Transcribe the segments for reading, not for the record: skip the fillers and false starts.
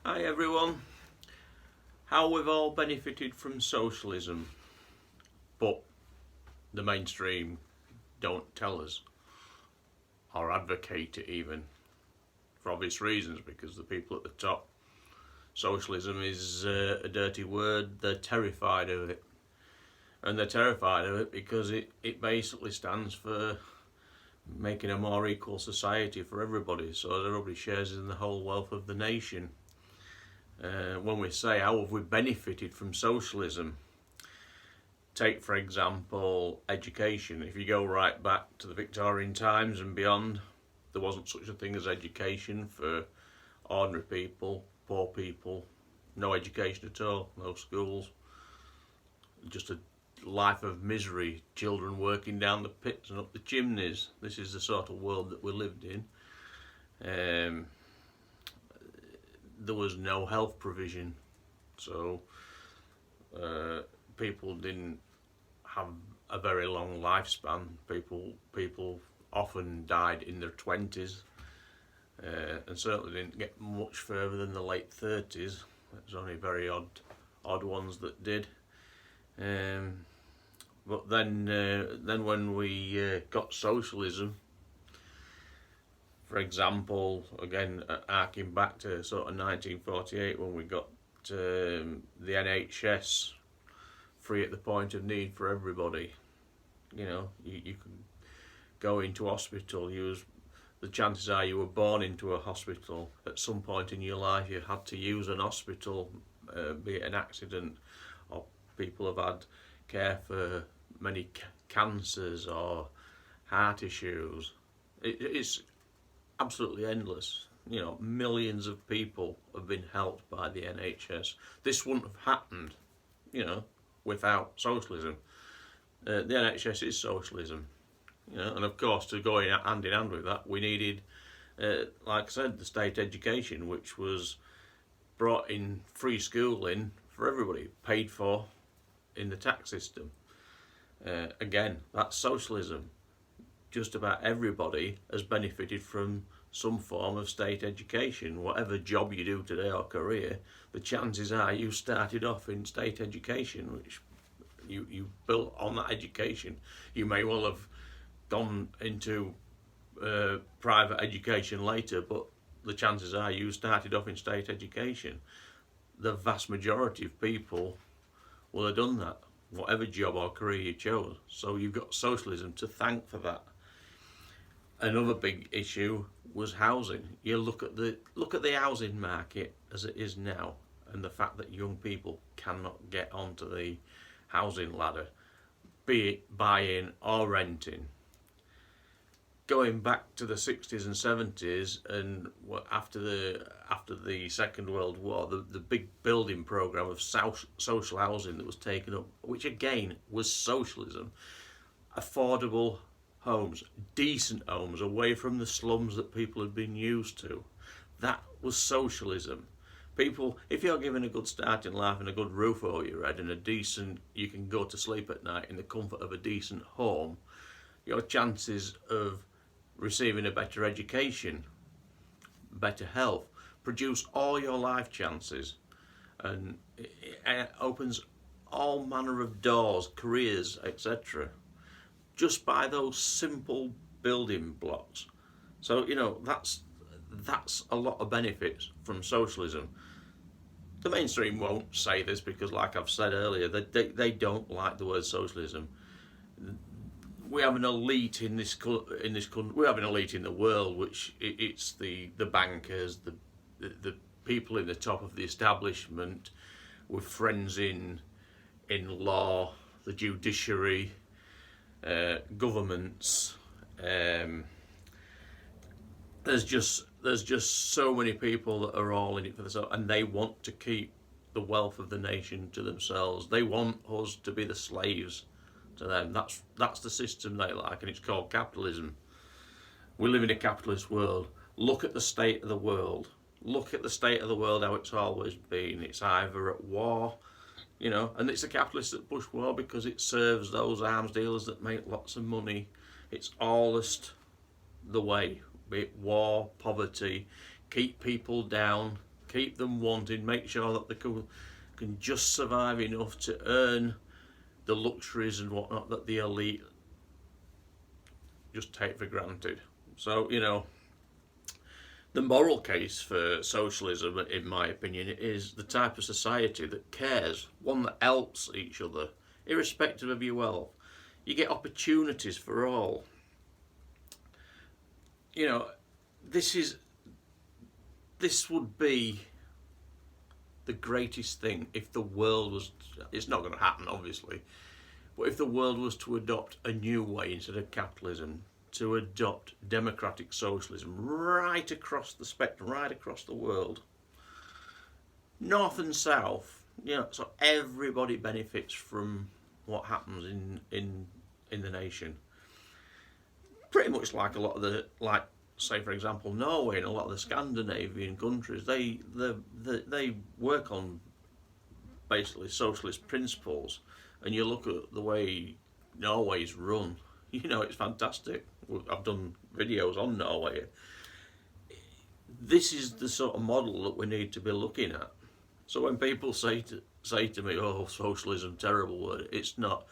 Hi everyone. How we've all benefited from socialism, but the mainstream don't tell us or advocate it even, for obvious reasons, because the people at the top, socialism is a dirty word, they're terrified of it. And they're terrified of it because it basically stands for making a more equal society for everybody, so that everybody shares in the whole wealth of the nation. When we say how have we benefited from socialism, take for example education. If you go right back to the Victorian times and beyond, there wasn't such a thing as education for ordinary people, poor people. No education at all, no schools, just a life of misery, children working down the pits and up the chimneys. This is the sort of world that we lived in. There was no health provision, so people didn't have a very long lifespan. People often died in their 20s, and certainly didn't get much further than the late 30s. There's only very odd ones that did. But then when we got socialism, for example, again arcing back to sort of 1948 when we got the NHS free at the point of need for everybody. You know, you could go into hospital. The chances are you were born into a hospital at some point in your life. You had to use an hospital, be it an accident, or people have had care for many cancers or heart issues. It's absolutely endless. You know, millions of people have been helped by the NHS. This wouldn't have happened, you know, without socialism. The NHS is socialism, you know, and of course to go hand in hand with that, we needed, like I said, the state education, which was brought in free schooling for everybody, paid for in the tax system. Again, that's socialism. Just about everybody has benefited from some form of state education. Whatever job you do today or career, the chances are you started off in state education, which you built on that education. You may well have gone into private education later, but the chances are you started off in state education. The vast majority of people will have done that, whatever job or career you chose. So you've got socialism to thank for that. Another big issue was housing. You look at the housing market as it is now, and the fact that young people cannot get onto the housing ladder, be it buying or renting. Going back to the 60s and 70s, and after the Second World War, the big building program of social housing that was taken up, which again was socialism, affordable homes, decent homes, away from the slums that people had been used to. That was socialism. People, if you're given a good start in life and a good roof over your head and you can go to sleep at night in the comfort of a decent home, your chances of receiving a better education, better health, produce all your life chances, and it opens all manner of doors, careers, etc. just by those simple building blocks. So, you know, that's a lot of benefits from socialism. The mainstream won't say this because, like I've said earlier, they don't like the word socialism. We have an elite in this country. We have an elite in the world, which it's the bankers, the people in the top of the establishment, with friends in law, the judiciary, governments. There's just so many people that are all in it for themselves, and they want to keep the wealth of the nation to themselves. They want us to be the slaves to them. That's the system they like, and it's called capitalism. We live in a capitalist world. Look at the state of the world. Look at the state of the world how it's always been. It's either at war, you know, and it's the capitalists that push war because it serves those arms dealers that make lots of money. It's always the way. Be it war, poverty, keep people down, keep them wanting, make sure that they can just survive enough to earn the luxuries and whatnot that the elite just take for granted. So, you know, the moral case for socialism, in my opinion, is the type of society that cares, one that helps each other, irrespective of your wealth. You get opportunities for all. You know, this would be the greatest thing if the world was, it's not going to happen obviously, but if the world was to adopt a new way instead of capitalism, to adopt democratic socialism right across the spectrum, right across the world, north and south, you know, so everybody benefits from what happens in the nation. Pretty much like a lot of the, like, say for example Norway and a lot of the Scandinavian countries, they work on basically socialist principles, and you look at the way Norway's run, you know, it's fantastic. I've done videos on Norway. This is the sort of model that we need to be looking at. So when people say to me, "Oh, socialism, terrible word," it's not.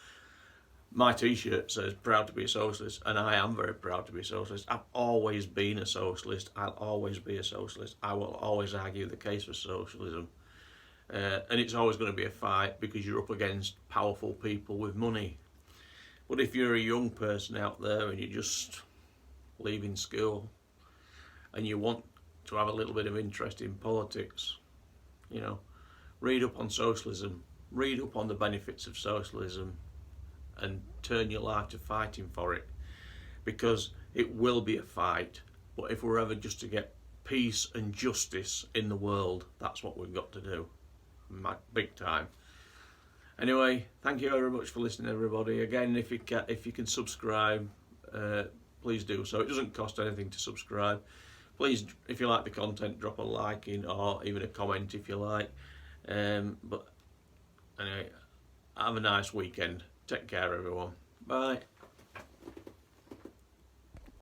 My T-shirt says "proud to be a socialist," and I am very proud to be a socialist. I've always been a socialist. I'll always be a socialist. I will always argue the case for socialism, and it's always going to be a fight because you're up against powerful people with money. But if you're a young person out there and you're just leaving school and you want to have a little bit of interest in politics, you know, read up on socialism, read up on the benefits of socialism, and turn your life to fighting for it, because it will be a fight. But if we're ever just to get peace and justice in the world, that's what we've got to do, big time. Anyway, thank you very much for listening, everybody. Again, if you can subscribe, please do so. It doesn't cost anything to subscribe. Please, if you like the content, drop a like in, or even a comment if you like. But anyway, have a nice weekend. Take care, everyone. Bye.